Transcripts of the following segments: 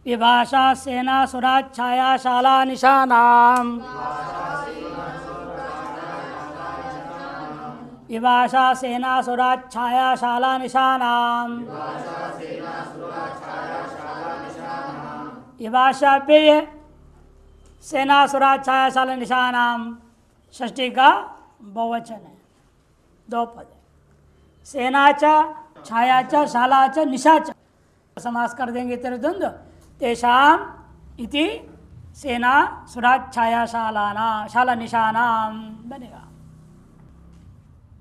विभाषा सेना सुराच्छाया शाला निशानाम विभाषा सेना सुराच्छाया शाला निशानाम विभाषा पे सेना सुराच्छाया शाला निशानाम षष्ठी का बहुवचन है, दो पद है। सेना च छाया च शाला च निशा च समास कर देंगे तेरे द्वंद्व तेषाम इति सेना सुराच्छाया शाला निशानाम बनेगा।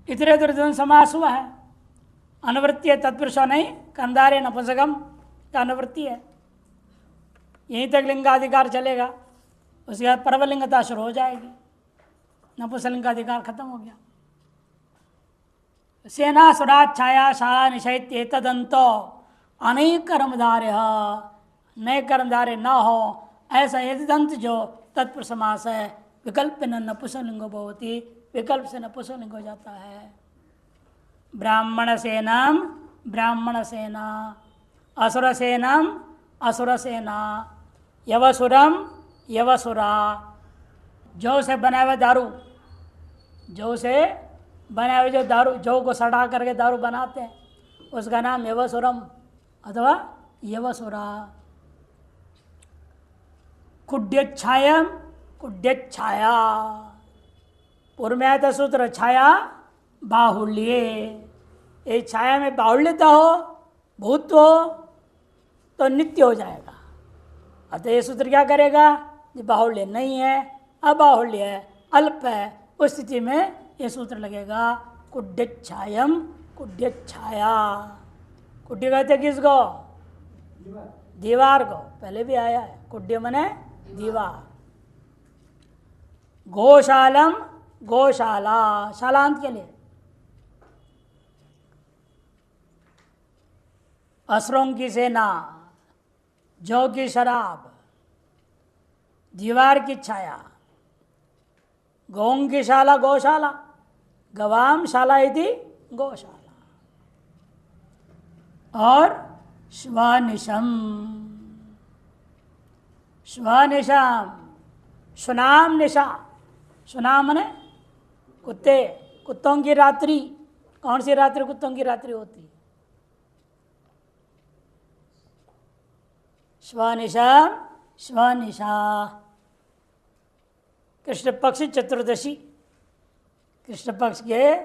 इतरे द्वंद्व समास हुआ है। अनुवृत्ति है, तत्पुरुष नहीं, कंधारे नपुंसकम का अनुवृत्ति है। यहीं तक लिंगाधिकार चलेगा, उसके बाद परवलिंगता शुरू हो जाएगी, नपुंसकलिंग का अधिकार खत्म हो गया। सेना सुराच्छाया शाला निशैत्य तदंतो अनेक कर्मधार्य, नए कर्मधार्य न हो ऐसा यदि दंत जो तत्पुरुष समास है विकल्प न नपुंसकलिंगो भवति, विकल्प से नपुंसकलिंग हो जाता है। ब्राह्मण सेनाम ब्राह्मण सेना, असुर सेनाम असुर सेना, यवसुरम यवसुरा, जौ से बनाए हुए दारू, जौ से बनाए हुए जो दारू, जौ को सड़ा करके दारू बनाते हैं उसका नाम यवसुरम अथवा यवसुरा। कुड्यच्छायम कुड्यच्छाया, पूर्व में आया था सूत्र छाया बाहुल्य, ये छाया में बाहुल्यता हो भूत्व हो तो नित्य हो जाएगा। अतः ये सूत्र क्या करेगा, ये बाहुल्य नहीं है, अबाहुल्य है, अल्प है, उस स्थिति में ये सूत्र लगेगा कुड्यच्छायम कुड्यच्छाया। कुड्य कहते किसको, दीवार को, पहले भी आया है, कुड्य मने दीवार। गौशालम गौशाला, शालांत के लिए। असुरों की सेना, जौ की शराब, दीवार की छाया, गौं की शाला गौशाला, गवाम शाला इति गौशाला। और श्वानिशम, श्वानिशम, सुनाम निशा, सुनाम मने कुत्ते, कुत्तों की रात्रि। कौन सी रात्रि कुत्तों की रात्रि होती है, श्वानिशम श्वानिशा। कृष्ण पक्ष चतुर्दशी, कृष्ण पक्ष के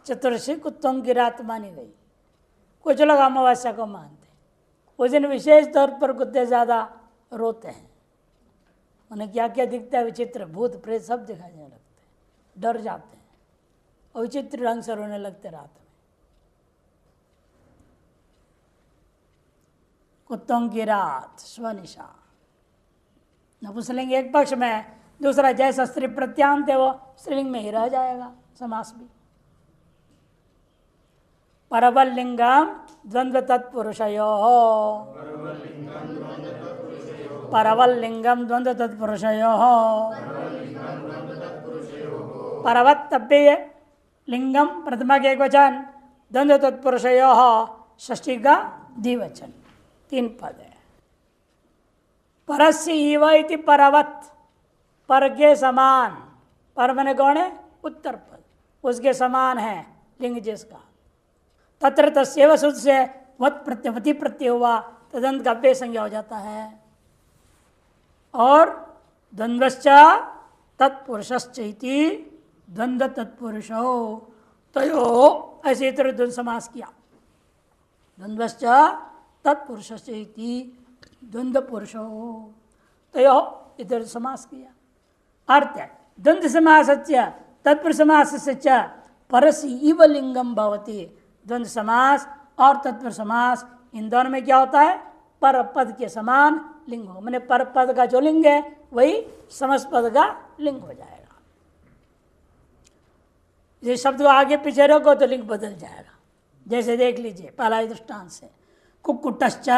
चतुर्दशी कुत्तों की रात मानी गई। कुछ लोग अमावस्या को मानते हैं, उस दिन विशेष तौर पर कुत्ते ज़्यादा रोते हैं, उन्हें क्या क्या दिखता है, विचित्र भूत प्रेत सब दिखाई देने लगते हैं, डर जाते हैं और विचित्र रंग से रोने लगते रात में। कुत्तों की रात स्वनिशा, नपुंसकलिंग एक पक्ष में, दूसरा जैसा स्त्री प्रत्यांत है वो स्त्रीलिंग में ही रह जाएगा समास भी। परवल लिंगम द्वंद्व तत्पुरुषयो, परवल लिंगम द्वंद्व तत्पुरुषयो, परवत्तव्य लिंगम प्रथमा के एक वचन, द्वंद्व तत्पुरुषयो षष्ठी का द्विवचन, तीन पद है। परस्य इव इति परवत, पर के समान, पर मने कौन है, उत्तर पद, उसके समान है लिंग जिसका। तत्र तस्यैव सूत्र से वत प्रत्यवति प्रत्यय हुआ, तदंत का अव्यय संज्ञा हो जाता है। और द्वंद्वश्च तत्पुरुषश्च इति द्वंद्व तत्पुरुषो तयो, ऐसे तरह द्वंद्व समास किया। द्वंद्वश्च तत्पुरुषश्च इति द्वंद्व पुरुषो तयो, इधर समास किया। अर्थ है द्वंद्व समासस्य तत्पुरुष समासस्य च परस्य इव लिंगम भवति। द्वंद्व समास और तत्पुरुष समास इन दोनों में क्या होता है, पर पद के समान लिंग हो, मैंने पर पद का जो लिंग है वही समस्त पद का लिंग हो जाएगा। ये शब्द को आगे पीछे रखो तो लिंग बदल जाएगा। जैसे देख लीजिए पहला दृष्टांत से, कुक्कुटश्च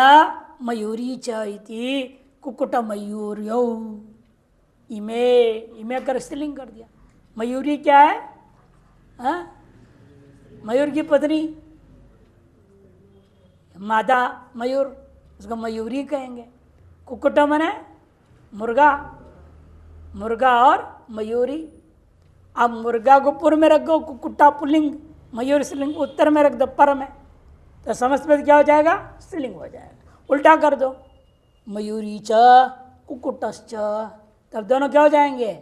मयूरी च इति कुक्कुट मयूर्यौ, इमे, इमे कर स्त्रीलिंग कर दिया। मयूरी क्या है, हा? मयूर की पत्नी, मादा मयूर, उसको मयूरी कहेंगे। कुक्कुट मने मुर्गा, मुर्गा और मयूरी। अब मुर्गा को पूर्व में रख दो, कुक्कुटा पुल्लिंग, मयूर स्त्रीलिंग उत्तर में रख दो पर में, तो समस्त पद क्या हो जाएगा? स्त्रीलिंग हो जाएगा। उल्टा कर दो, मयूरी च कुक्कुटश्च, तब दोनों क्या हो जाएंगे?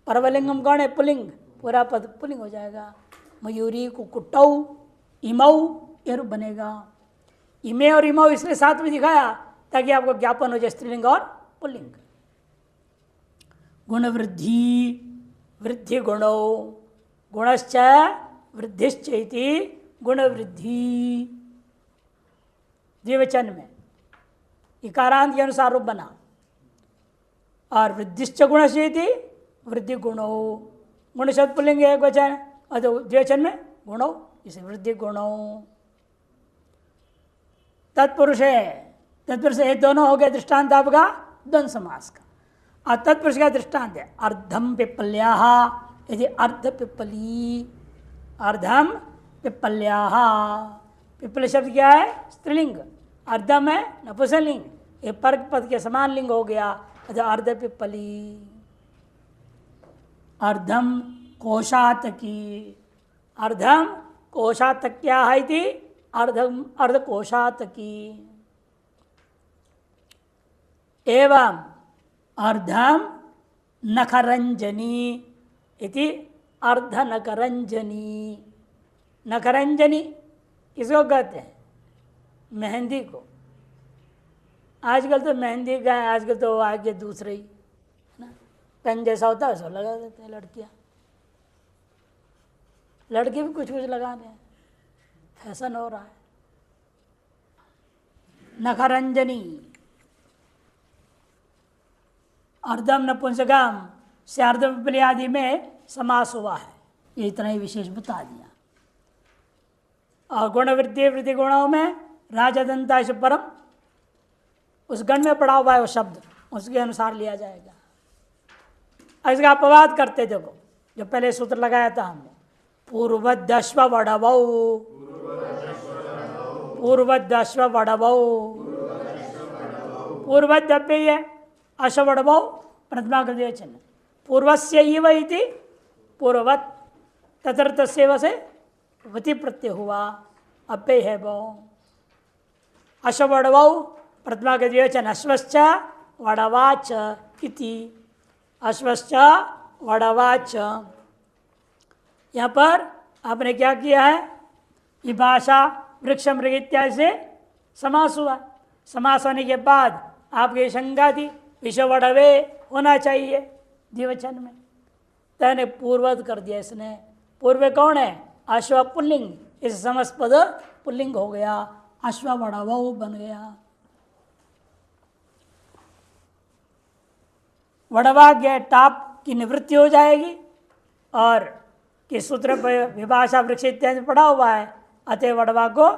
परवलिंगम कौन है? पुल्लिंग, पूरा पद पुल्लिंग हो जाएगा। मयूरी कुक्कुटौ इमौ, ये रूप बनेगा। इमे और इमौ इसलिए साथ में दिखाया ताकि आपको ज्ञापन हो जाए स्त्रीलिंग और पुल्लिंग। गुण वृद्धि, वृद्धि गुणौ, गुणश्च वृद्धिश्च इति गुण वृद्धि, द्विवचन में इकारांत के अनुसार रूप बना। और वृद्धिश्च गुणश्च इति वृद्धि गुणौ, गुण शब्द पुल्लिंग एक वचन और द्विवचन में गुणौ, इसे वृद्धि गुणौ। तत्पुरुष है, तत्पुरुष ये दोनों हो गए दृष्टांत आपका द्वंद्व समास का। और तत्पुरुष का दृष्टांत है अर्धम पिप्पल्या, यदि अर्ध पिप्पली, अर्धम पिप्पल्या, पिप्पल शब्द क्या है? स्त्रीलिंग, अर्धम है नपुंसकलिंग, ये परक पद के समान लिंग हो गया, अर्ध पिप्पली। अर्धम कोशातकी, अर्धम कोशातक्या है इति अर्धम अर्धकोशातकी। एवं अर्धम नखरंजनी इति अर्धनखरंजनी। नखरंजनी किसको कहते हैं? मेहंदी को। आजकल तो मेहंदी का है, आजकल तो आगे दूसरे ही है ना, पेन जैसा होता है उसको लगा देते हैं लड़कियाँ। लड़के भी कुछ कुछ लगा रहे हैं, फैशन हो रहा है। नखरंजनी, अर्धम नपुंसकम से अर्धपिपली आदि में समास हुआ है, ये इतना ही विशेष बता दिया। और गुण वृद्धि, वृद्धि गुणों में राजदंता से परम, उस गण में पड़ा हुआ है वो शब्द, उसके अनुसार लिया जाएगा। इसका अपवाद करते देखो, जो पहले सूत्र लगाया था हमने, पूर्वदश्व वडवौ, पूर्वदश्व वडवौ, पूर्वद्यप्य है अश्वडवौ प्रथमा कृतिवचन, पूर्वस्य इव इति पूर्ववत, तत्र तस्यैव से वति प्रत्यय हुआ, अप्य है वो। अश्वडवौ प्रथमा कृतिवचन, अश्वश्च वडवाच इति, अश्वश्च वडवाच। यहाँ पर आपने क्या किया है? विभाषा वृक्ष मृग इत्यादि से समास हुआ। समास होने के बाद आपकी शंका थी विश्व वडवे होना चाहिए द्विवचन में, तने पूर्वत कर दिया इसने। पूर्व कौन है? अश्व पुल्लिंग, इस समस्त पद पुल्लिंग हो गया, अश्व वडवौ बन गया। वडवा के टाप की निवृत्ति हो जाएगी, और किस सूत्र पर विभाषा वृक्ष इत्यादि पड़ा हुआ है, अतः वडवा को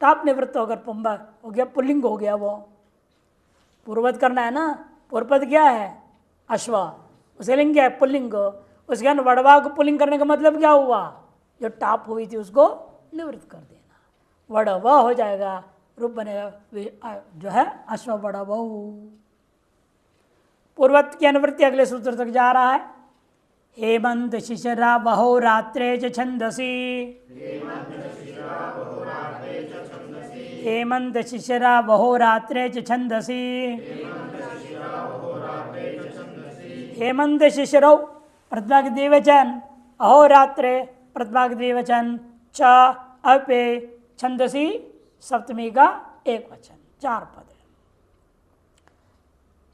टाप निवृत्त होकर पुंब हो गया, पुल्लिंग हो गया। वो पूर्वत करना है ना, पूर्वपद क्या है? अश्व, उसे लिंग क्या है? पुल्लिंग। उसके बाद वडवा को पुल्लिंग करने का मतलब क्या हुआ? जो टाप हुई थी उसको निवृत्त कर देना, वडव हो जाएगा, रूप बनेगा जो है अश्व वडवौ। पूर्वत की अनुवृत्ति अगले सूत्र तक जा रहा है। हेमंत शिशिरा बहो रात्रे च छंदसी, हेमंत शिशिरा बहो रात्रे च छंदसी, हेमंत शिशिरौ प्रथमा के द्विवचन, अहोरात्रे प्रथमा के द्विवचन, च अपे छंदसी सप्तमी का एक वचन, चार पद है।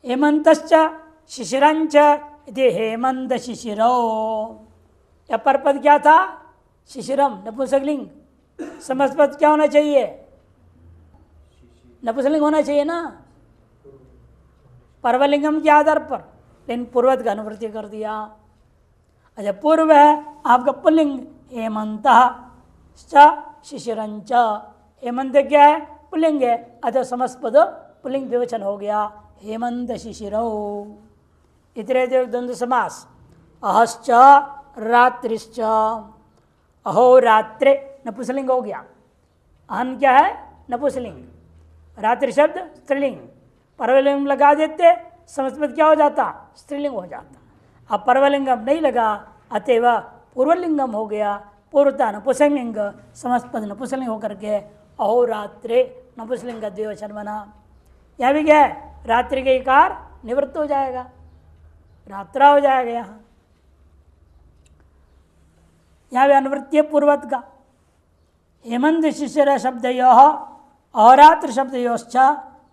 हेमंतश्च शिशिरंच इति हेमंत शिशिरौ, या परपद क्या था? शिशिरम, नपुंसकलिंग। समस्त पद क्या होना चाहिए? नपुंसकलिंग होना चाहिए ना, परवलिंगम के आधार पर, लेकिन पूर्वत का अनुवृत्ति कर दिया। अच्छा, पूर्व है आपका पुल्लिंग, हेमंत शिशिरंच, हेमंत क्या है? पुल्लिंग है, अतः समस्त पद पुल्लिंग द्विवचन हो गया, हेमंत शिशिरौ। इतरे द्वंद्व समास, अहश्च रात्रिश्च, अहोरात्रे नपुंसकलिंग हो गया। अहन क्या है? नपुंसकलिंग, रात्रि शब्द स्त्रीलिंग, परवलिंग लगा देते, समस्त क्या हो जाता, स्त्रीलिंग हो जाता। अब परवलिंगम नहीं लगा, अतएव पूर्वलिंगम हो गया, पूर्वता नपुंसकलिंग, समस्त पद नपुंसकलिंग होकर के अहोरात्रे नपुंसकलिंग का द्विवचन बना। यहाँ भी क्या है, रात्रि के इकार निवृत्त हो जाएगा, रात्रा हो जाएगा। यहाँ भी अनुवृत्ति पूर्वत का। हेमंत शिशिर शब्दयो अहोरात्र शब्दयोश्च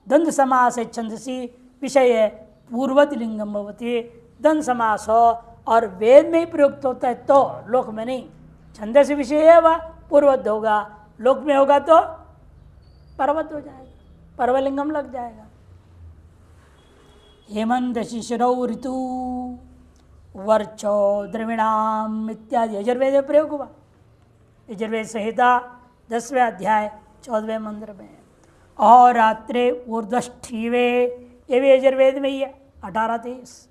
द्वंद्व समास छंदसी विषय पूर्वत लिंगम भवति। द्वंद्व समास हो और वेद में ही प्रयुक्त होता है तो लोक में नहीं, छंद से विषय है वह पूर्वत होगा, लोक में होगा तो पर्वत हो जाएगा, पर्वलिंगम लग जाएगा। हेमंत शिशिरौ ऋतु वर्चो द्रविणाम इत्यादि यजुर्वेद में प्रयोग हुआ। यजुर्वेद संहिता 10वें अध्याय 14वें मंत्र में। अहोरात्रे ऊर्ध्वस्थिवे, ये भी यजुर्वेद में ही है 18-23।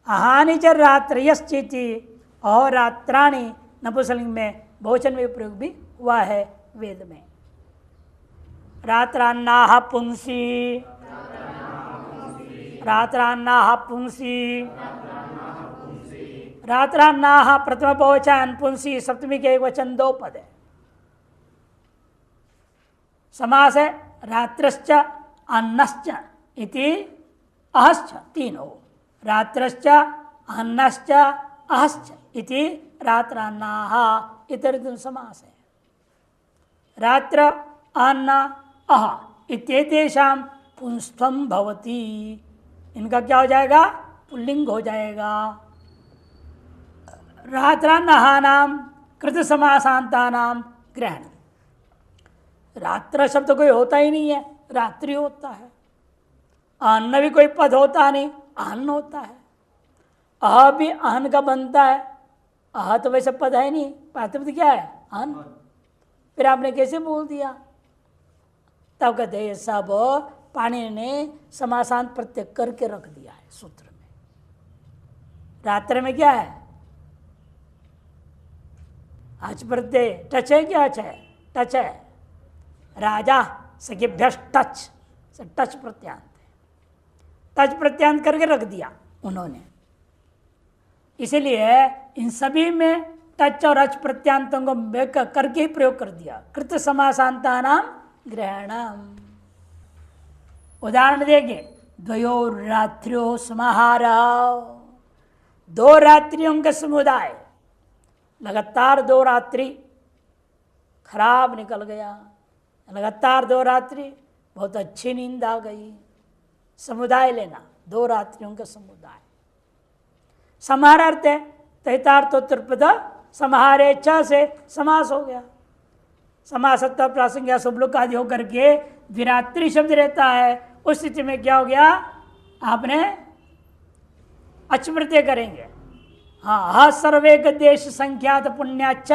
अहानि च रात्रयश्चिति, अहोरात्राणि नपुंसकलिंग में बहुवचन में प्रयोग भी हुआ है वेद में। रात्रान्नाह पुंसी, रात्रान्नाह पुंसी, रात्रान्नाह प्रथम बहुवचन, पुंसी सप्तमी के एक वचन 2 पद है। समास है रात्रश्च अन्नश्च इति अहश्च, 3 हो। रात्रश्च अन्नश्च अहश्च इति रात्रान्नाह इतर समास है। रात्र अन्न अह इत्येतेषां पुंस्त्वं भवति, इनका क्या हो जाएगा, पुल्लिंग हो जाएगा। रात्रान्नाहानां कृत समासांतानां ग्रहण, रात्र शब्द कोई होता ही नहीं है, रात्रि होता है। अन्न भी कोई पद होता नहीं, अन्न होता है। अह भी अहन का बनता है, अह तो वैसे पद है नहीं, प्रातिपदिक क्या है, अन्न। फिर आपने कैसे बोल दिया, तब कहते हैं सब पाणिनि ने समासांत प्रत्यय करके रख दिया है सूत्र में। रात्र में क्या है, अच प्रत्यय, टच है क्या, अच है, टच है। राजा सखिभ्यश टच, टच प्रत्यांत है, टच प्रत्यांत करके रख दिया उन्होंने। इसीलिए इन सभी में टच और अच प्रत्यांतों को करके ही प्रयोग कर दिया। कृत समासांता नाम ग्रहणम। उदाहरण देंगे, द्वयो रात्रियों समाहार, 2 रात्रियों का समुदाय, लगातार 2 रात्रि खराब निकल गया, लगातार 2 रात्रि बहुत अच्छी नींद आ गई। समुदाय लेना, 2 रात्रियों का समुदाय। समाहार अर्थ है तहितार्थोत्तरपद समाहारे छ से समास हो गया। समासत्ता प्रासंगिक शुभलोक आदि होकर के द्विरात्रि शब्द रहता है, उस स्थिति में क्या हो गया, आपने अच प्रत्यय करेंगे। हाँ, सर्वे देश संख्यात पुण्याच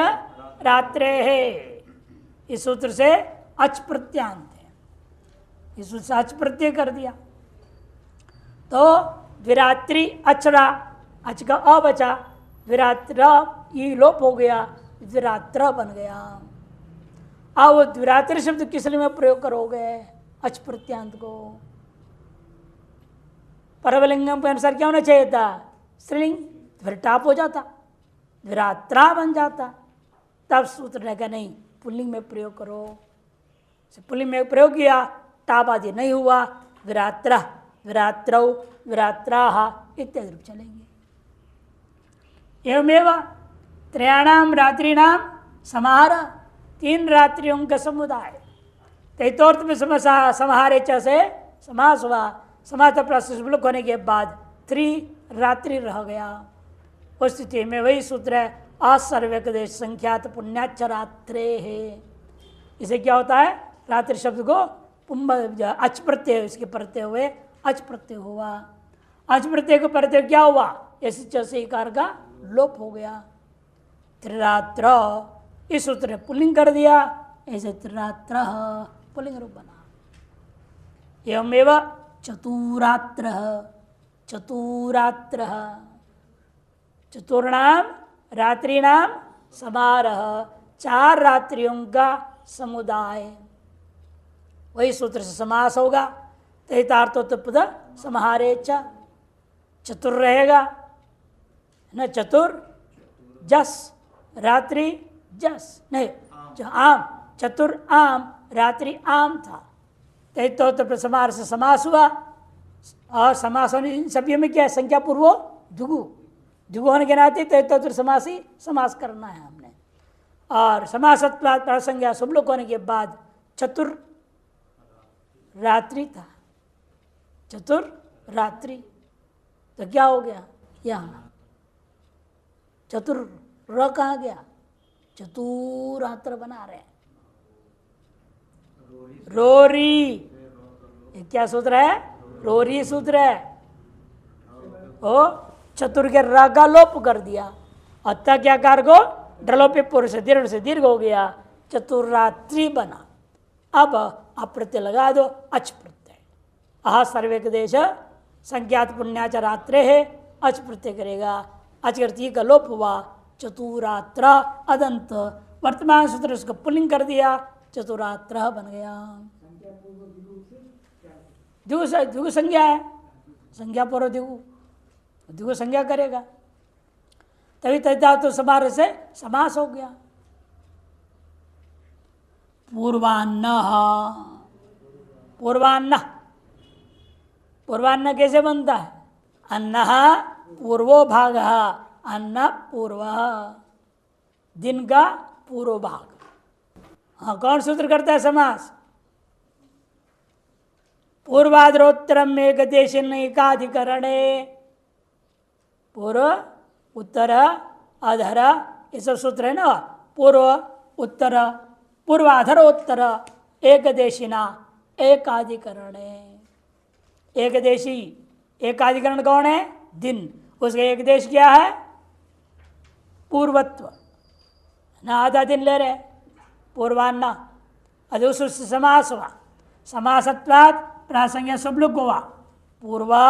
रात्रे है, इस सूत्र से अच प्रत्यांत है, इस सूत्र से अच प्रत्यय कर दिया तो द्विरात्रि अचरा, अच का अ बचा, द्विरात्र ये लोप हो गया, द्विरात्र बन गया। अब द्विरात्र शब्द किस लिए में प्रयोग करोगे, अच प्रत्यांत को। परवलिंगम के अनुसार क्या होना चाहिए था, स्त्रीलिंग, फिर टाप हो जाता, द्विरात्रा बन जाता। तब सूत्र ने कहा नहीं, पुल्लिंग में प्रयोग करो। पुल्लिंग में प्रयोग किया, टाप आदि नहीं हुआ, विरात्र, विरात्रौ, विरात्राः इत्यादि रूप चलेंगे। एवमेव त्रयाणाम रात्रिणाम समाहार, 3 रात्रियों का समुदाय। तैतोर्थ में समाहारे च से समास हुआ, समास प्रासंगिक होने के बाद 3 रात्रि रह गया। उस स्थिति में वही सूत्र है असर्वेक देश संख्यात पुण्याच रात्रे है। इसे क्या होता है, रात्रि शब्द को अच प्रत्यय, इसके प्रत्यय हुए अच प्रत्यय हुआ। अच प्रत्यय को प्रत्यय क्या हुआ, ऐसे इकार का लोप हो गया। त्रिरात्र इस सूत्र ने पुल्लिंग कर दिया, ऐसे त्रिरात्र पुल्लिंग रूप बना। एवमेव चतुरात्र, चतुरात्र, चतुर्णाम रात्रिनाम समारोह, 4 रात्रियों का समुदाय। वही सूत्र से समास होगा। तैतार्थोत्पद समाहारे चतुर रहेगा न, चतुर जस रात्रि जस नहीं, जो आम चतुर आम रात्रि आम था, तैतोत्तर समाहार से समास हुआ। और समास होने इन सभी में क्या है, संख्या पूर्वो दुगु, दुगु होने के नाते तैतोत्तर समास ही समास करना है हमने। और समासत्वात् प्रासंज्ञा शुभ लोग होने के बाद चतुर रात्रि था, चतुर रात्रि, तो क्या हो गया यहाँ चतुर र कहाँ गया, चतुरात्र बना रहे हैं। रोरी, ये क्या सूत्र है, रोरी सूत्र है। ओ चतुर के र का लोप कर दिया, अतः क्या कार को ड्रलोपे पूर्व से दीर्घ हो गया, चतुरात्रि बना। अब अप्रत्यय लगा दो, अच प्रत्यय, आह सर्वेक देश संज्ञात पुण्याच रात्रे है, अच प्रत्यय करेगा, अच करती का लोप हुआ, चतुरात्र अदंत, वर्तमान सूत्र उसको पुल्लिंग कर दिया, चतुरात्र बन गया। द्विगु संज्ञा है, संज्ञा पूर्व द्विगु संज्ञा करेगा, तभी तैतार्थ समाहार से समास हो गया। पूर्वान्न, पूर्वान्न, पूर्वान्न कैसे बनता है, अन्न पूर्वो भाग, अन्न पूर्व, दिन का पूर्व भाग। हाँ, कौन सूत्र करता है समास, पूर्वाधरोत्तरम एक देशिन एकाधिकरणे, पूर्व उत्तर अधर, ये सब सूत्र है ना, पूर्व उत्तर पूर्वाधरोत्तर एक देशिना एकाधिकरणे, एक देशी एकाधिकरण कौन है, दिन, उसका एक देश क्या है, पूर्वत्व, ना आधा दिन ले रहे पूर्वान्न, अधुस समास हुआ, समासत्वात् प्रासंज्ञा सब लोग हुआ, पूर्वा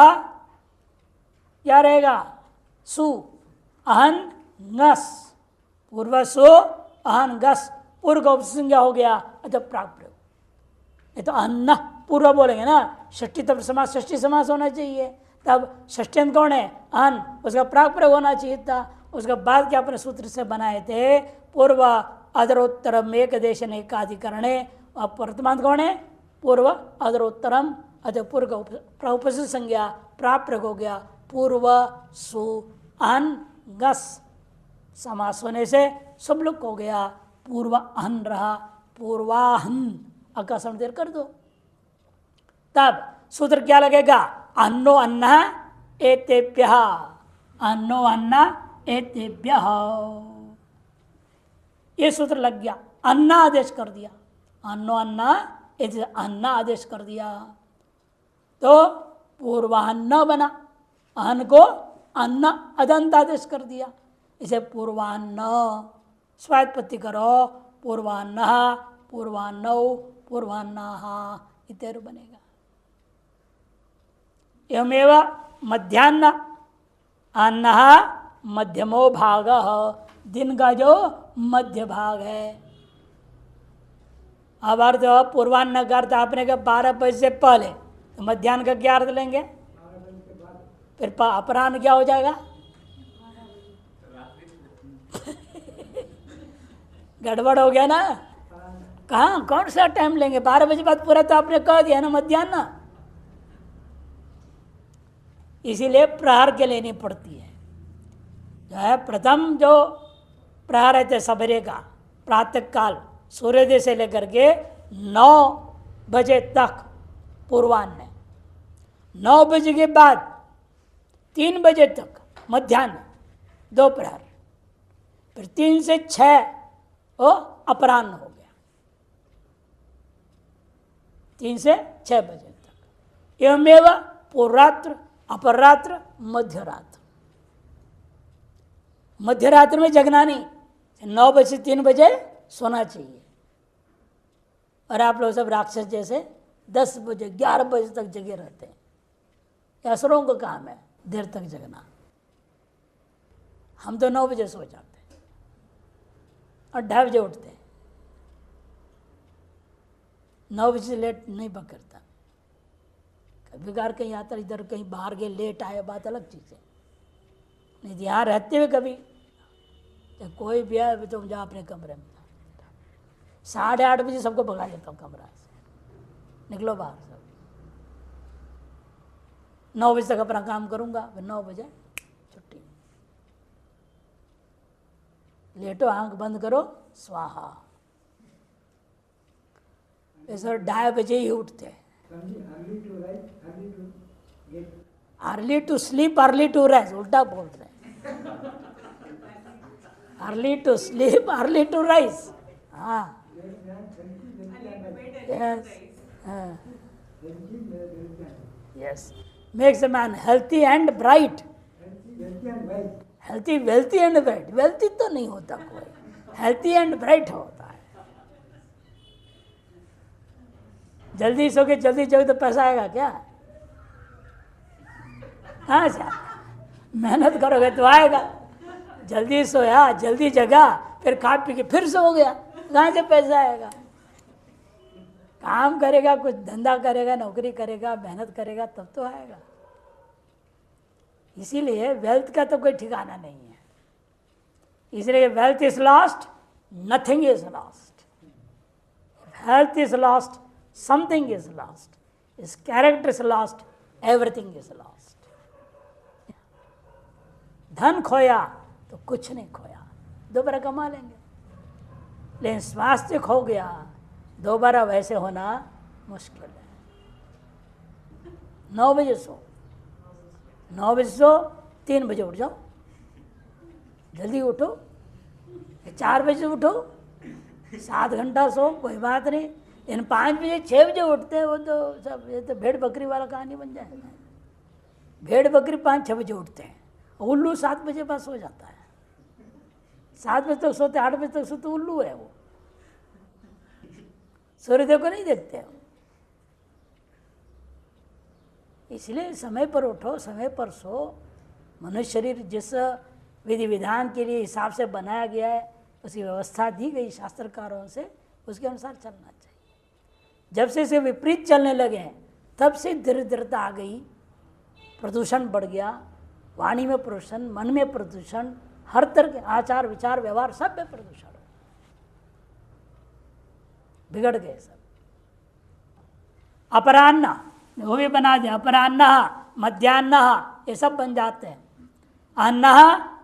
क्या रहेगा, सु अहन ngस, पूर्व सु अहन गस, पूर्व का उपसंज्ञा हो गया, अतः प्राक प्रयोग। ये तो अन्न पूर्व बोलेंगे ना, षष्ठी तब समास, षष्ठी समास होना चाहिए, तब षष्ठी कौन है, अन, उसका प्राक प्रयोग होना चाहिए था। उसके बाद क्या अपने सूत्र से बनाए थे, पूर्व अधरोत्तरम एक देश एकाधिकरण, अब वर्तमान कौन है, पूर्व अधरोत्तरम, अतः पूर्व का उपस्थित संज्ञा प्राक प्रयोग हो गया, पूर्व सु अन गस, समास होने से सब लोग हो गया, पूर्व अहन रहा, पूर्वाहन, आकाशण देर कर दो, तब सूत्र क्या लगेगा, अन्नो अन्न एतेभ्यः, अन्नो अन्न एतेभ्यः, ये सूत्र लग गया, अन्न आदेश कर दिया, अन्नो अन्न अन्न आदेश कर दिया, तो पूर्वान्न बना, अन्न को अन्न अदंत आदेश कर दिया, इसे पूर्वान्न स्वायत्पत्ति करो, पूर्वान्न पूर्वान्नौ पूर्वान्नाः इत्यादि बनेगा। एवमेव मध्याह्न, अन्न मध्यमो भाग, दिन का जो मध्य भाग है। अब अर्थ पूर्वान्न का अर्थ आपने कहा 12 बजे से पहले, तो मध्याह्न का क्या अर्थ लेंगे, फिर अपराह्न क्या हो जाएगा, गड़बड़ हो गया ना, कहाँ कौन सा टाइम लेंगे, 12 बजे बाद पूरा तो आपने कह दिया ना मध्याह्न, इसीलिए प्रहर के लेनी पड़ती है। जो है प्रथम जो प्रहर है सवेरे का, प्रातः काल सूर्योदय से लेकर के 9 बजे तक पूर्वाह्न, 9 बजे के बाद 3 बजे तक मध्याह्न दोपहर, फिर 3 से 6 वो अपराह्न हो गया, 3 से 6 बजे तक। एवमेव पूर्वरात्र अपरात्र मध्यरात्र, मध्यरात्र में जगना नहीं, 9 बजे से 3 बजे सोना चाहिए। और आप लोग सब राक्षस जैसे 10 बजे 11 बजे तक जगे रहते हैं, असुरों का काम है देर तक जगना। हम तो 9 बजे सो जाते हैं और 2:30 बजे उठते हैं, 9 बजे से लेट नहीं पकड़ता। बेकार कहीं आता इधर कहीं बाहर गए लेट आए बात अलग चीज़ है, नहीं यहाँ रहते हुए कभी तो कोई भी आए तो तुम जाओ अपने कमरे में, 8:30 बजे सबको भगा लेता हूँ कमरा से, निकलो बाहर सब, 9 बजे तक अपना काम करूँगा, फिर 9 बजे छुट्टी, लेटो आंख बंद करो स्वाहा। ऐसा 2:30 बजे ही उठते हैं। Early to sleep early to rise, उल्टा बोल रहे हैं। Early to sleep early to rise, हाँ yes, makes a man healthy and bright, healthy wealthy and bright, wealthy तो नहीं होता कोई, हेल्थी एंड ब्राइट होता है। जल्दी सो के जल्दी जगो तो पैसा आएगा क्या? हाँ सर, मेहनत करोगे तो आएगा। जल्दी सोया जल्दी जगा फिर खा पी के फिर सो गया, कहाँ से पैसा आएगा? काम करेगा, कुछ धंधा करेगा, नौकरी करेगा, मेहनत करेगा तब तो आएगा। इसीलिए वेल्थ का तो कोई ठिकाना नहीं है। इसलिए wealth is lost, nothing is lost. Health is lost, something is lost. इस character is lost, everything is lost. धन खोया तो कुछ नहीं खोया, दोबारा कमा लेंगे, लेकिन स्वास्थ्य खो गया दोबारा वैसे होना मुश्किल है। 9 बजे सो, 9 बजे सो, 3 बजे उठ जाओ, जल्दी उठो, 4 बजे उठो, 7 घंटा सो कोई बात नहीं, लेकिन 5 बजे 6 बजे उठते हैं वो तो सब, ये तो भेड़ बकरी वाला कहानी बन जाएगा। भेड़ बकरी 5-6 बजे उठते हैं, उल्लू 7 बजे बाद सो जाता है। 7 बजे तक सोते, 8 बजे तक सोते, उल्लू है वो, सूर्योदय को नहीं देखते हो। इसलिए समय पर उठो, समय पर सो। मनुष्य शरीर जिस विधि विधान के लिए हिसाब से बनाया गया है, उसकी व्यवस्था दी गई शास्त्रकारों से, उसके अनुसार चलना चाहिए। जब से इसे विपरीत चलने लगे हैं तब से दरिद्रता आ गई, प्रदूषण बढ़ गया, वाणी में प्रदूषण, मन में प्रदूषण, हर तरह के आचार विचार व्यवहार सब में प्रदूषण, बिगड़ गए सब। अपराह्न वो भी बना दिया, अपराह्न मध्याह्न ये सब बन जाते हैं। अन्न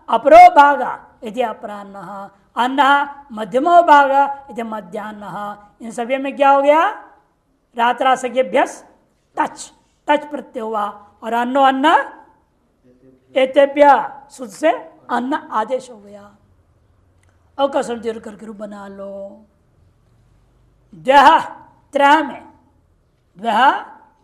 अपरो भाग यदि अपराह्न, अन्न मध्यमो भाग यदि मध्याह्न। इन सभी में क्या हो गया? रात्रासभ्यस टच, टच प्रत्यय हुआ, और अन्नो अन्न एतेभ्य शुद्ध से अन्न आदेश हो गया। अवकसन दीर्घ करके रूप बना लो। द्वह त्रय में, द्वह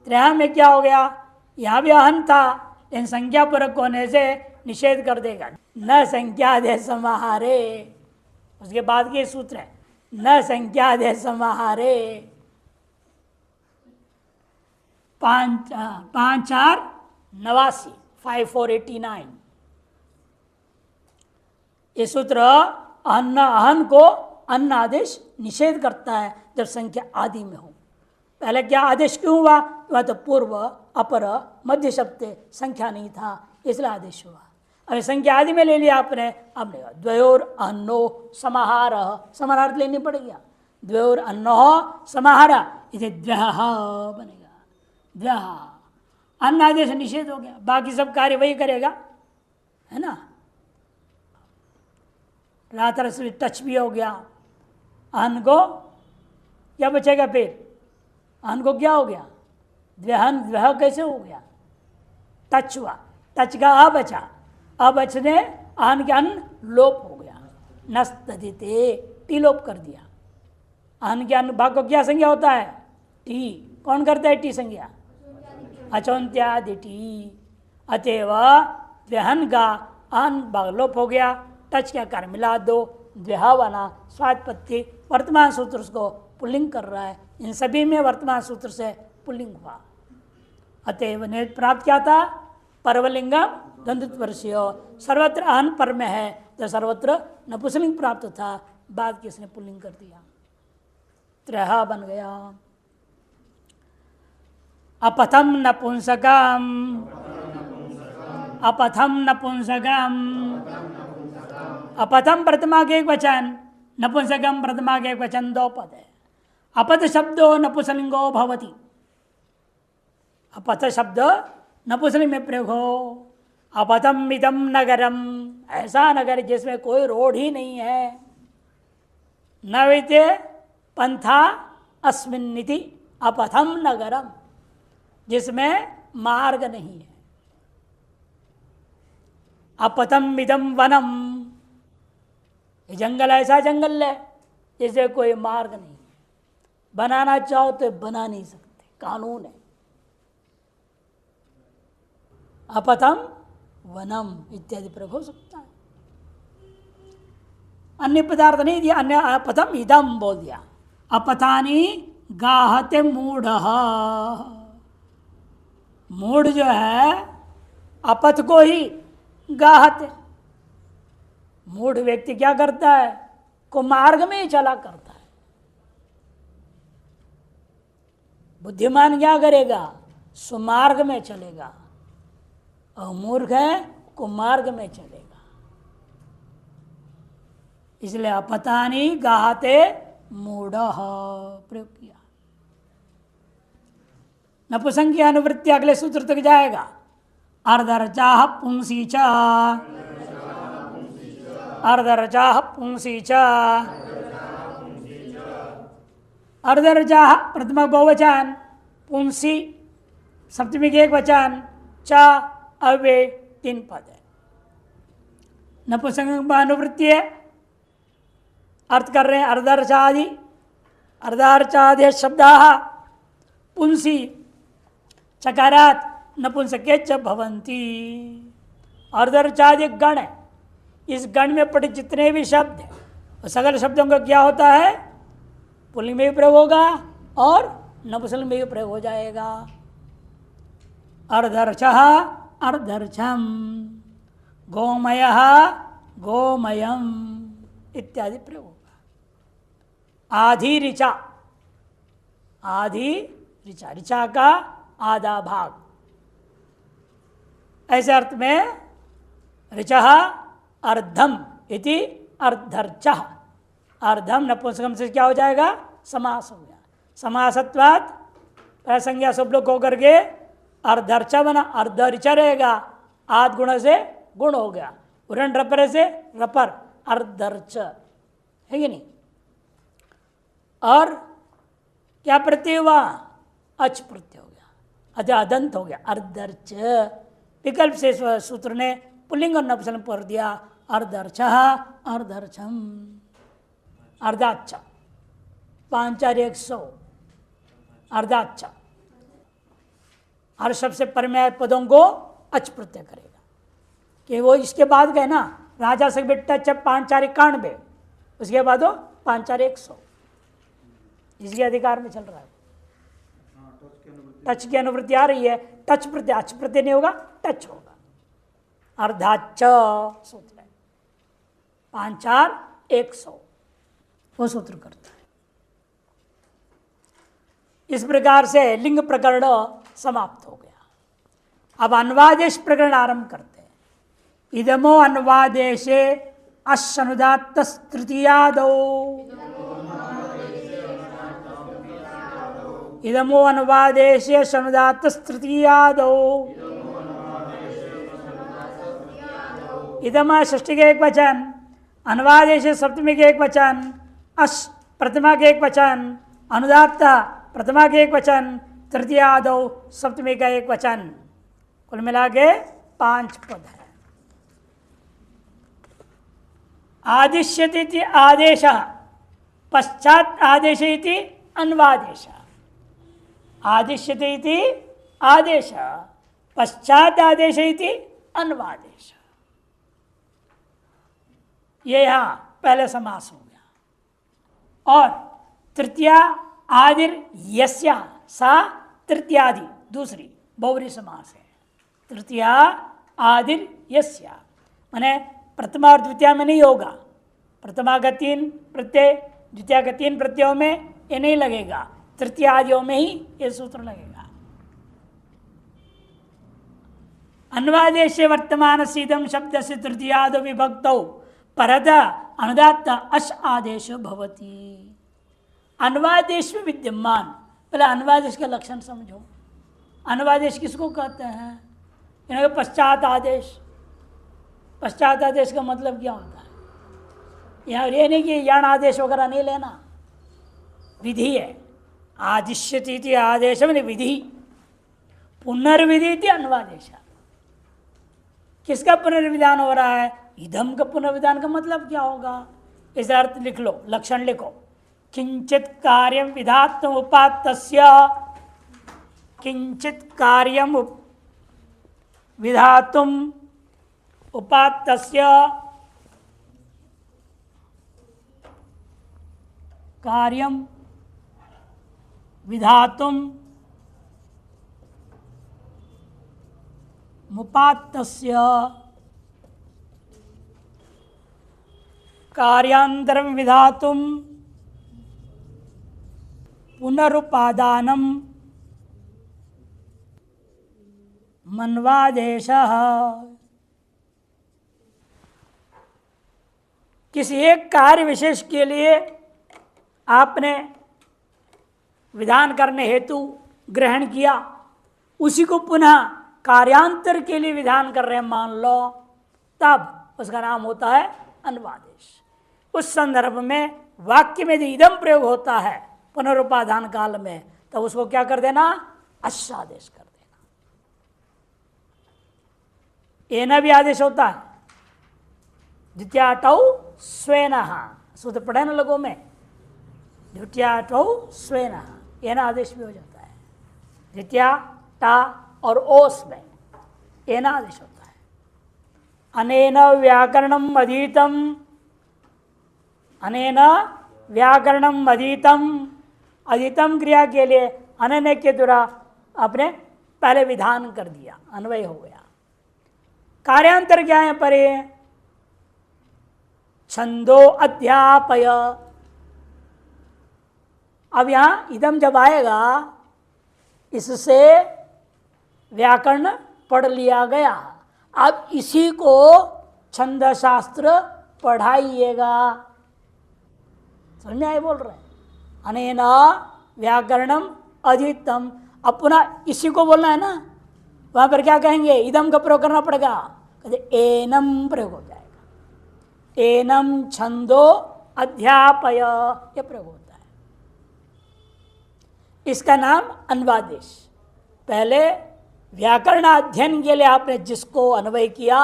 त्रय में क्या हो गया? यहाँ भी अहन था, इन संख्या पूर्वक होने से निषेध कर देगा। न संख्यादेश समाहारे, उसके बाद के सूत्र है न संख्यादेश समाहारे। 5-4-89, 5489 ये सूत्र अन्न अहन को अन्न आदेश निषेध करता है जब संख्या आदि में हो। पहले क्या आदेश क्यों हुआ? वह तो पूर्व अपर मध्य शब्द संख्या नहीं था, इसलिए आदेश हुआ। अभी संख्या आदि में ले लिया आपने, अब नहीं, द्वयोर अन्नो समाहार, समाहार लेनी पड़ेगी। द्वयोर अन्नो समाहार इसे द्वह बनेगा। द्वह अन्न आदेश निषेध हो गया, बाकी सब कार्य वही करेगा, है ना। रात्र से टच भी हो गया। अन्न को क्या बचेगा? फिर अन्न को क्या हो गया? द्वहन, द्वह कैसे हो गया? टच हुआ, टच का आ बचा, अब बचने अन्न के अन्न लोप हो गया। नस्तदिते टी लोप कर दिया। अन्न के अन्न भाग को क्या संज्ञा होता है? टी। कौन करता है टी संज्ञा? अचौंत्यादि टी। अतएव द्वहन का अन्न भाग लोप हो गया, टच क्या कर मिला दो, द्वहावना स्वात्पत्ति वर्तमान सूत्र उसको पुल्लिंग कर रहा है। इन सभी में वर्तमान सूत्र से पुल्लिंग हुआ। अतएव ने प्राप्त क्या था? परवलिंगम द्वंद्ववर्षीय, सर्वत्र अहन पर में है तो सर्वत्र नपुंसकलिंग प्राप्त था, बाद किसने पुल्लिंग कर दिया, त्रह बन गया। अपथम नपुंसकम, अपथम नपुंसकम, अपथम प्रथमा के एक वचन, नपुंसकम प्रथमा के एक वचन, दो पद है। अपथ शब्दो नपुंसलिंगो भवति, अपथ शब्द नपुंसलिंग में प्रयोग हो। अपथम इदम नगरम, ऐसा नगर जिसमें कोई रोड ही नहीं है। न वैते पंथा अस्मिन्निति अपथम नगरम, जिसमें मार्ग नहीं है। अपथम इदम वनम, ये जंगल ऐसा जंगल है जिसमें कोई मार्ग नहीं है। बनाना चाहो तो बना नहीं सकते, कानून है। अपथम वनम इत्यादि प्रयोग हो सकता है। अन्य पदार्थ नहीं दिया, अन्य अपथम इदम बोल दिया। अपथानी गाहते मूढ़, मूढ़ जो है अपथ को ही गाहते। मूढ़ व्यक्ति क्या करता है, को मार्ग में ही चला करता है। बुद्धिमान क्या करेगा, सुमार्ग में चलेगा, और मूर्ख है कुमार्ग में चलेगा। इसलिए अपतानी गाहते मूढ़ प्रयोग किया। नपुंसक की अनुवृत्ति अगले सूत्र तक जाएगा। अर्धरचाह पुंसी च, अर्धरचाह पुंसी च, अर्धरचाह प्रथमा बहुवचन, पुंसी सप्तमी के एक वचन, च अव्यय तीन पद है। नपुंसक अनुवृत्ति है, अर्थ कर रहे हैं अर्धर्चादि, अर्धर्चादि शब्द पुंसी चकारात नपुंसके च भवंती। अर्धर्चादि गण है, इस गण में पड़े जितने भी शब्द हैं, वो सगल शब्दों का क्या होता है, पुल्लिंग में भी प्रयोग होगा और नपुंसक में भी प्रयोग हो जाएगा। अर्धर्चः अर्धर्चम, गोमयः गोमयम इत्यादि प्रयोग होगा। आधि ऋचा, आधि ऋचा, ऋचा का आधा भाग, ऐसे अर्थ में ऋचः अर्धम इति अर्धर्चः। अर्धम नपुंसकम से क्या हो जाएगा, समास हो गया। समासत्वात् प्रसंज्ञा सब लोग होकर के अर्धर्च बना, अर्धर्च रहेगा। आद गुण से गुण हो गया, उरण रपरे से रपर, अर्धर्च है कि नहीं। और क्या प्रत्यय हुआ, अच प्रत्यय हो गया, अध अदंत हो गया, अर्धर्च। विकल्प से सूत्र ने पुल्लिंग और नपुंसक पर दिया, अर्धर्च अर्धर्चम, अर्धाच्छ, पांचार 100, अर्धाच्छ। हर शब्द से परमेय पदों को अच प्रत्यय करेगा, कि वो इसके बाद गए ना, राजा से बेटा जब 5×4=91, उसके बाद वो 5×4=100, इसके अधिकार में चल रहा है। टच की अनुवृत्ति आ रही है, टच प्रत्यय, अच प्रत्यय नहीं होगा, टच होगा। अर्धाच्च सूत्र है, 5×4=100 वो सूत्र करता है। इस प्रकार से लिंग प्रकरण समाप्त हो गया। अब अन्वादेश प्रकरण आरंभ करते हैं। इदमो अन्वादेशे अश्नुदात्त तृतीयादौ, इदमो अन्वादेशे अश्नुदात्त तृतीयादौ, इदम षष्ठी के एक वचन, अनुवादेश सप्तमी के एक वचन, अश प्रथमा के एक वचन, अनुदात्त प्रथमा के एक वचन, तृतीय आदौ सप्तमी का एक वचन, कुल मिला के 5 पद है। आदिश्यति आदेश, पश्चात आदेश इति अन्वादेश। आदिश्यति आदेश, पश्चात आदेश इति अन्वादेश। ये यहाँ पहले समास हो गया। और तृतीया आदिर यस्या सा तृतीयादि दूसरी बहुव्रीहि समास है। तृतीया आदिर यस्या माने प्रथमा और द्वितीया में नहीं होगा। प्रथमा का 3 प्रत्यय, द्वितीया का 3 प्रत्ययों में ये नहीं लगेगा, तृतीय आदियों में ही ये सूत्र लगेगा। अन्वादेशे वर्तमान सीदम शब्द से तृतीयाद विभक्त परत अनुदात्त अश आदेश भवति। अन्वादेश में विद्यमान, पहले अन्वादेश का लक्षण समझो। अन्वादेश किसको कहते हैं? इन्हें पश्चात आदेश। पश्चात आदेश का मतलब क्या होता है? यहाँ ये नहीं कि यान आदेश वगैरह नहीं लेना, विधि है। आदिश्यति आदेश मैंने विधि, पुनर्विधि अन्वादेश। किसका पुनर्विधान हो रहा है? इदम का पुनर्विधान का मतलब क्या होगा? इस अर्थ लिख लो, लक्षण लिखो। किंचित कार्यम विधात्म उपात्तस्य, किंचित कार्यम विधातुम उपात्तस्य, कार्यम विधातुम मुपात्तस्य, कार्यांतरम विधातुम पुनरुपादानम मन्वादेशः। किसी एक कार्य विशेष के लिए आपने विधान करने हेतु ग्रहण किया, उसी को पुनः कार्यांतर के लिए विधान कर रहे हैं मान लो, तब उसका नाम होता है अन्वादेश। उस संदर्भ में वाक्य में यदि इदम प्रयोग होता है पुनरुपादान काल में, तो उसको क्या कर देना? अश्वादेश कर देना। एना भी आदेश होता है। द्वितीयाटौ स्वेनः, सूत्र पढ़े ना लोगों में, द्वितीयाटौ स्वेनः, एना आदेश भी हो जाता है। द्वितीया टा और ओस में एना आदेश होता है। अनेन व्याकरणम अधीतम, अनेन व्याकरणम अधीतम, अधीतम क्रिया के लिए अनने के द्वारा आपने पहले विधान कर दिया, अन्वय हो गया। कार्यांतर क्या है? पर छंदो अध्यापय। अब यहां इदम जब आएगा, इससे व्याकरण पढ़ लिया गया, अब इसी को छंद शास्त्र पढ़ाइएगा। समझ में आए बोल रहे हैं? अनेना व्याकरणम अधीतम। अब पुनः इसी को बोलना है ना, वहां पर क्या कहेंगे? इदम का प्रयोग करना पड़ेगा। कहते एनम प्रयोग हो जाएगा। एनम छंदो अध्यापय, यह प्रयोग होता है। इसका नाम अन्वादेश। पहले व्याकरण अध्ययन के लिए आपने जिसको अन्वय किया,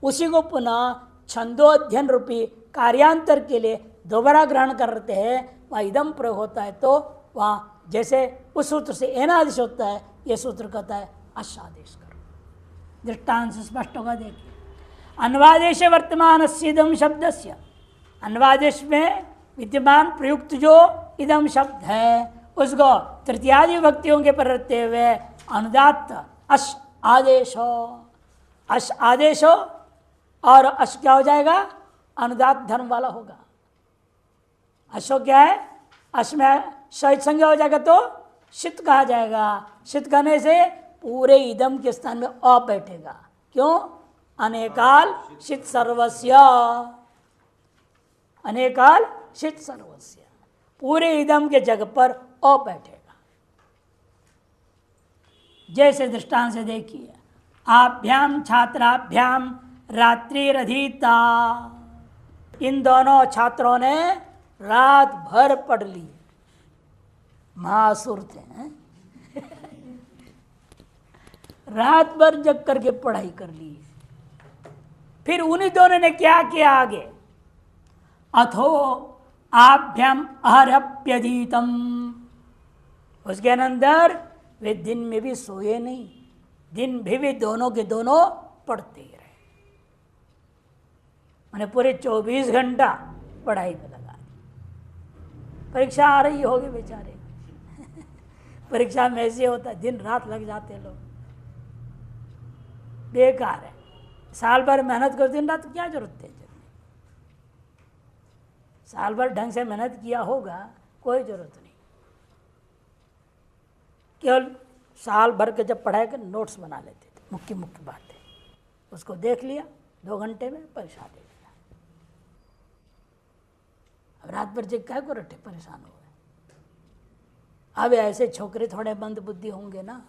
उसी को पुनः छंदोध्ययन रूपी कार्यांतर के लिए दोबारा ग्रहण करते हैं, वहाँ इदम प्रयोग होता है। तो वहाँ जैसे उस सूत्र से एनादेश होता है, यह सूत्र कहता है अशादेश करो। दृष्टांत से स्पष्ट होगा। देखिए, अन्वादेश वर्तमान इदम शब्द से, अन्वादेश में विद्यमान प्रयुक्त जो इदम शब्द है, उसको तृतीयादि विभक्तियों के पर रहते हुए अनुदात्त अश आदेश हो। अश आदेश हो और अश क्या हो जाएगा? अनुदात्त धर्म वाला होगा। अशो क्या है? अश में शहीद संज्ञा हो जाएगा तो शित कहा जाएगा। शित कहने से पूरे इदम के स्थान में अ बैठेगा। क्यों? अनेकाल शित सर्वस्य, अनेकाल शित सर्वस्य, पूरे इदम के जगह पर अ बैठेगा। जैसे दृष्टांत से देखिए, आभ्याम छात्राभ्याम रात्रिरधीता, इन दोनों छात्रों ने रात भर पढ़ ली। महासुर थे रात भर जग करके पढ़ाई कर ली। फिर उन्हीं दोनों ने क्या किया आगे? अथो आभ्याम अहरप्यधीतम, उसके अंदर वे दिन में भी सोए नहीं, दिन भी दोनों के दोनों पढ़ते ही रहे। मैंने पूरे 24 घंटा पढ़ाई में लगा दी। परीक्षा आ रही होगी बेचारे परीक्षा में ऐसे होता है, दिन रात लग जाते लोग, बेकार है। साल भर मेहनत कर, दिन रात क्या जरूरत है? साल भर ढंग से मेहनत किया होगा, कोई जरूरत नहीं। केवल साल भर के जब पढ़ाई के नोट्स बना लेते थे, मुख्य मुख्य बात है। उसको देख लिया 2 घंटे में, परीक्षा दे दिया। अब रात भर जग काय को रटे परेशान हो गए। अब ऐसे छोकरे थोड़े मंद बुद्धि होंगे ना,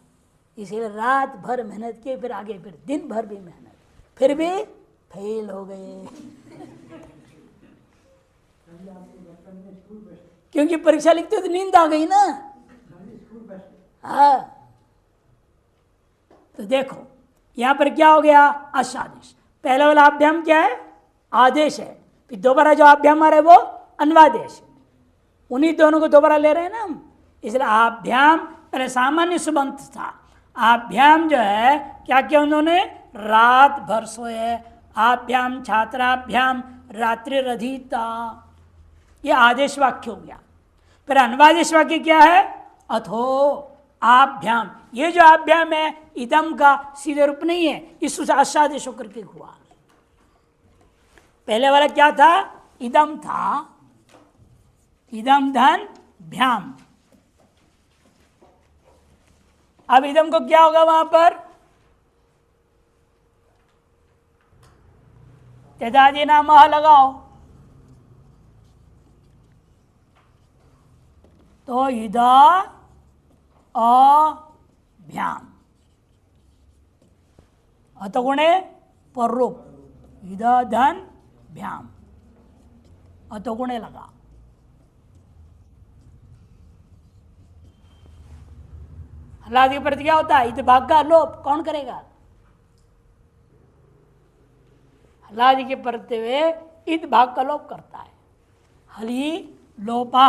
इसीलिए रात भर मेहनत किए, फिर आगे फिर दिन भर भी मेहनत, फिर भी फेल हो गए। क्योंकि परीक्षा लिखते तो नींद आ गई ना। हाँ, तो देखो यहां पर क्या हो गया, अशादेश। पहले वाला अभ्याम क्या है, आदेश है। फिर दोबारा जो अभ्याम आ रहा है वो अन्वादेश है। उन्हीं दोनों को दोबारा ले रहे हैं ना हम, इसलिए आभ्याम पहले सामान्य सुबंत था। आभ्याम जो है क्या किया उन्होंने, रात भर सोए। आभ्याम छात्राभ्याम रात्रि रधिता, ये आदेश वाक्य हो गया। फिर अन्वादेश वाक्य क्या है, अथो आभ्याम। ये जो आभ्याम है इदम का सीधे रूप नहीं है, इस आशादेश होकर के हुआ। पहले वाला क्या था, इदम था, इदम धन भ्याम। अब इदम को क्या होगा वहां पर, तेदादि नाम लगाओ तो इदा अभ्याम, अतगुणे पररूप, इदा धन भ्याम, अतगुणे लगा। हलादि के प्रति क्या होता है, इत भाग का लोप कौन करेगा, हलादि के प्रति वे इत भाग का लोप करता है। हली लोपा,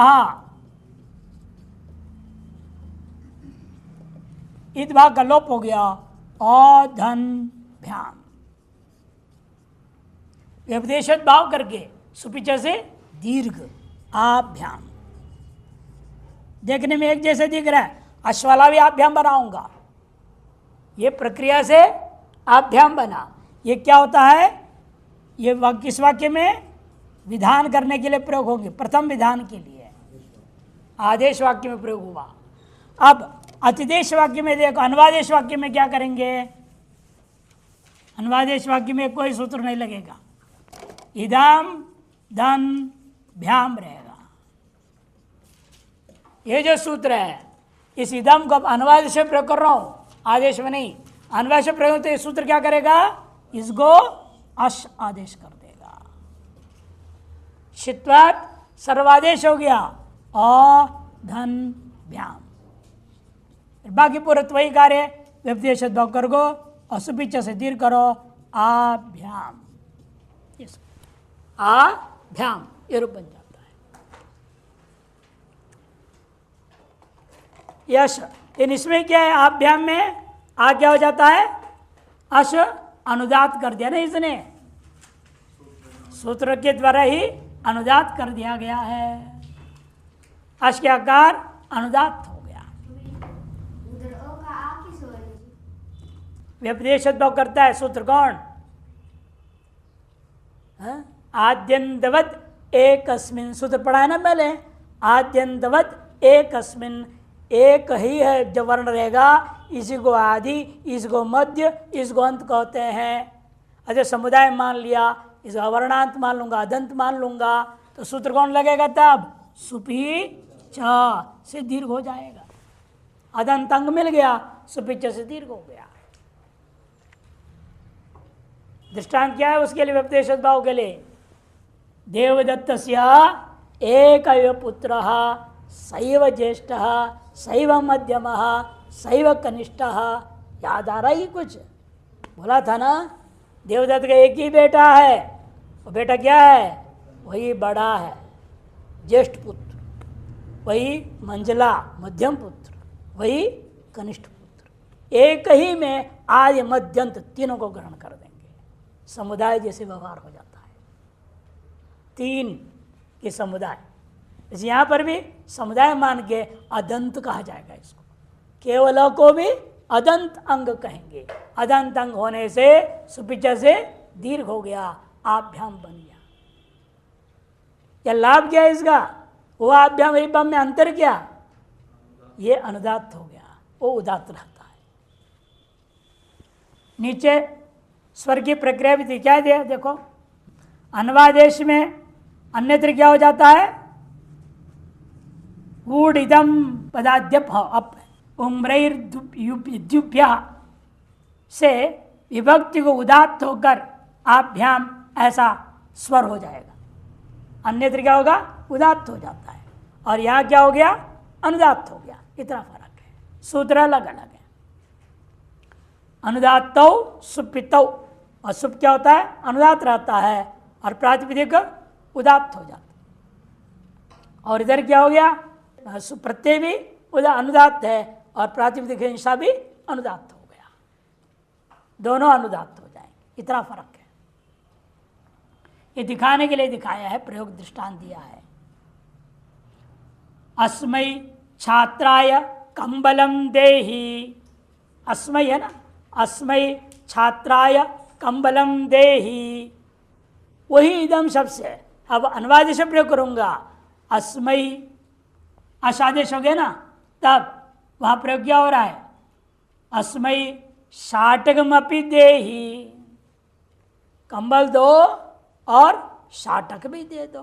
इत भाग का लोप हो गया, अधन भ्याम। व्यपदेशत भाव करके सुपिच से दीर्घ आभ्याम। देखने में एक जैसे दिख रहा है, अश्वाला भी आभ्याम बनाऊंगा, ये प्रक्रिया से आभ्याम बना। ये क्या होता है, ये वाक्य इस वाक्य में विधान करने के लिए प्रयोग होंगे, प्रथम विधान के लिए आदेश वाक्य में प्रयोग हुआ। अब अतिदेश वाक्य में देखो, अनुवादेश वाक्य में क्या करेंगे, अनुवादेश वाक्य में कोई सूत्र नहीं लगेगा, इदम धन भ्याम रहेगा। ये जो सूत्र है इस इदम को अब अनुवादेश में प्रयोग कर रहा हूं, आदेश में नहीं। अनुवादेश में प्रयोग तो ये सूत्र क्या करेगा, इसको अश आदेश कर देगा। शित्वात सर्वादेश हो गया, अ धन भ्याम। बाकी पूरा वही कार्य, व्यपदेश भाव कर गो, असुपिच से दीर्घ करो, आभ्याम, आभ्याम ये रूप बन जाता है। यश, इन इसमें क्या है, आभ्याम में आ क्या हो जाता है, अश अनुदात कर दिया ना इसने, सूत्र के द्वारा ही अनुदात कर दिया गया है। अश के आकार अनुदात हो गया। व्यपदेश भाव करता है सूत्र कौन, आद्यंतवत एकस्मिन, सूत्र पढ़ा है ना पहले, आद्यंतवत एकस्मिन, एक ही है जो वर्ण रहेगा, इसी को आदि, इसको मध्य, इसको अंत कहते हैं। अच्छा समुदाय मान लिया, इसको अवर्णांत मान लूंगा, अदंत मान लूंगा, तो सूत्र कौन लगेगा तब, सुपी च से दीर्घ हो जाएगा। अदंत अंग मिल गया, सुपी च से दीर्घ हो गया। दृष्टांत क्या है उसके लिए, व्यपदेश भाव के लिए, देवदत्तस्य एक पुत्र सैव ज्येष्ठ सैव मध्यम सैव कनिष्ठ। याद आ रहा ही कुछ, बोला था ना, देवदत्त का एक ही बेटा है, वो बेटा क्या है, वही बड़ा है ज्येष्ठ पुत्र, वही मंझला मध्यम पुत्र, वही कनिष्ठ पुत्र। एक ही में आदि मध्यंत तीनों को ग्रहण कर देंगे, समुदाय जैसे व्यवहार हो जाता है, तीन के समुदाय। इस यहाँ पर भी समुदाय मान के अदंत कहा जाएगा इसको, केवल को भी अदंत अंग कहेंगे। अदंत अंग होने से सुपिच से दीर्घ हो गया, आभ्याम बन गया। क्या लाभ क्या है इसका, वो आभ्याम इभ्याम में अंतर क्या, ये अनुदात हो गया, वो उदात रहता है। नीचे स्वर की प्रक्रिया भी क्या दिया देखो, अन्वादेश में अन्यत्र क्या हो जाता है, ऊडिदम पदाद्यप अप उम्रैर्द्युभ्य से विभक्ति को उदात्त होकर आभ्याम ऐसा स्वर हो जाएगा। अन्यत्र क्या होगा, उदात्त हो जाता है, और यहाँ क्या हो गया, अनुदात्त हो गया। इतना फर्क है, सूत्र अलग अलग है। अनुदात्तौ सुपितौ, और सुप क्या होता है, अनुदात्त रहता है, और प्रातिपदिक उदात्त हो जाता है। और इधर क्या हो गया, प्रत्यय भी अनुदात्त है और प्रातिपदिक हिंसा भी अनुदात्त हो गया, दोनों अनुदात्त हो जाएंगे। इतना फर्क है, ये दिखाने के लिए दिखाया है, प्रयोग दृष्टांत दिया है। अस्मै छात्राय कंबलम देहि, अस्मै है ना, अस्मै छात्राय कंबलम देहि, वही इदम शब्द से अब अनुवाद से प्रयोग करूंगा। अस्मै आशादेश हो गया ना, तब वहां प्रयोग क्या हो रहा है, अस्मै शाटकमपि देहि, कंबल दो और शाटक भी दे दो,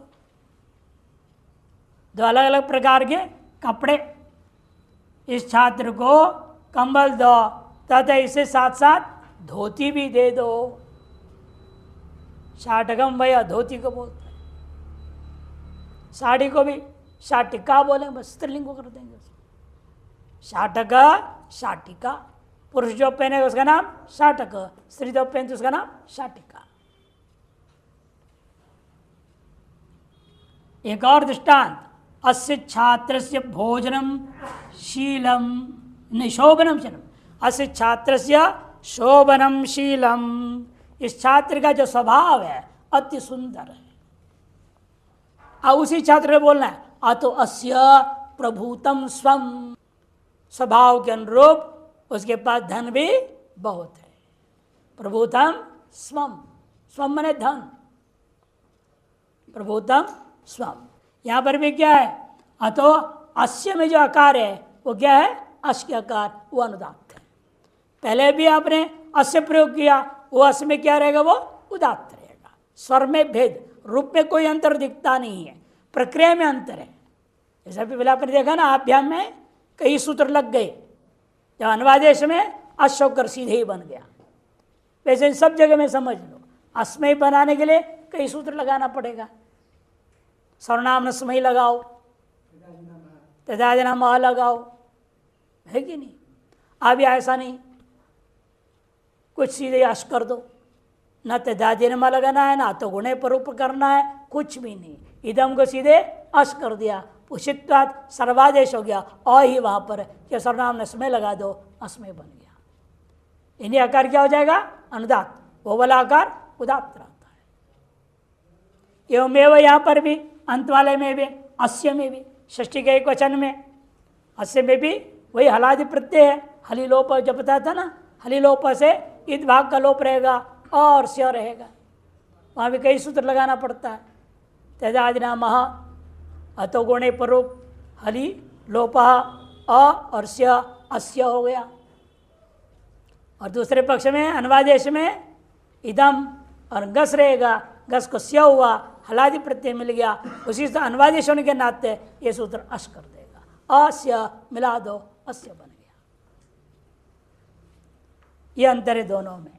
दो अलग अलग प्रकार के कपड़े इस छात्र को कंबल दो तथा इसके साथ साथ धोती भी दे दो। शाटकम भैया धोती को बोलते हैं, साड़ी को भी शाटिका बोले, बस स्त्रीलिंग को कर देंगे। शाटक शाटिका, पुरुष जो पहने उसका नाम शाटक, स्त्री जो पहनती उसका नाम शाटिका। एक और दृष्टांत, अस्य छात्रस्य भोजनम शीलम शोभनम शीलम, अस्य छात्रस्य शोभनम शीलम, इस छात्र का जो स्वभाव है अति सुंदर है। अब उसी छात्र ने बोलना है, अतो अस्य प्रभूतम स्वम, स्वभाव के अनुरूप उसके पास धन भी बहुत है। प्रभूतम स्वम, स्वम माने धन, प्रभूतम स्वम। यहां पर भी क्या है, अतो अस्य में जो आकार है वो क्या है, अश के आकार, वो अनुदात्त है। पहले भी आपने अस्य प्रयोग किया, वो अस्य में क्या रहेगा, वो उदात्त रहेगा। स्वर में भेद, रूप में कोई अंतर दिखता नहीं है, प्रक्रिया में अंतर है। जैसा भी पहले आपने देखा ना, आभ्याम में कई सूत्र लग गए, जब अनुवादेश में अश होकर सीधे ही बन गया। वैसे सब जगह में समझ लो, अस्मय बनाने के लिए कई सूत्र लगाना पड़ेगा। सर्वनाम नस्मय लगाओ, तदादिना मह लगाओ, है कि नहीं। अब ऐसा नहीं, कुछ सीधे अश कर दो, न तदादिन मह लगाना है, ना तो गुणे पर रूप करना है, कुछ भी नहीं। इदम को सीधे अश कर दिया, उचित्वाद सर्वादेश हो गया, और ही वहां पर क्या सर्वनाम नस्मय लगा दो, अस्मय बन गया। इन्हीं आकार क्या हो जाएगा, अनुदात, वो वाला आकार उदात्त रहता है। एवं यहाँ पर भी अंत वाले में भी, अस्य में भी, षष्ठी के एक वचन में अस्य में भी वही हलादि प्रत्यय है। हली लोप जब बताया था ना, हली लोप से ईद भाग का लोप रहेगा और स्य रहेगा, वहाँ भी कई सूत्र लगाना पड़ता है। तदादिना मह, अतो गुणे परोप, हली लोपा अ और स्य, अस्य हो गया। और दूसरे पक्ष में अनुवादेश में इदम और गस रहेगा, गस को स्य हुआ, हलादि प्रत्यय मिल गया, उसी से अनुवादेश होने के नाते ये सूत्र अश कर देगा, अस्य मिला दो, अस्य बन गया। ये अंतर है दोनों में।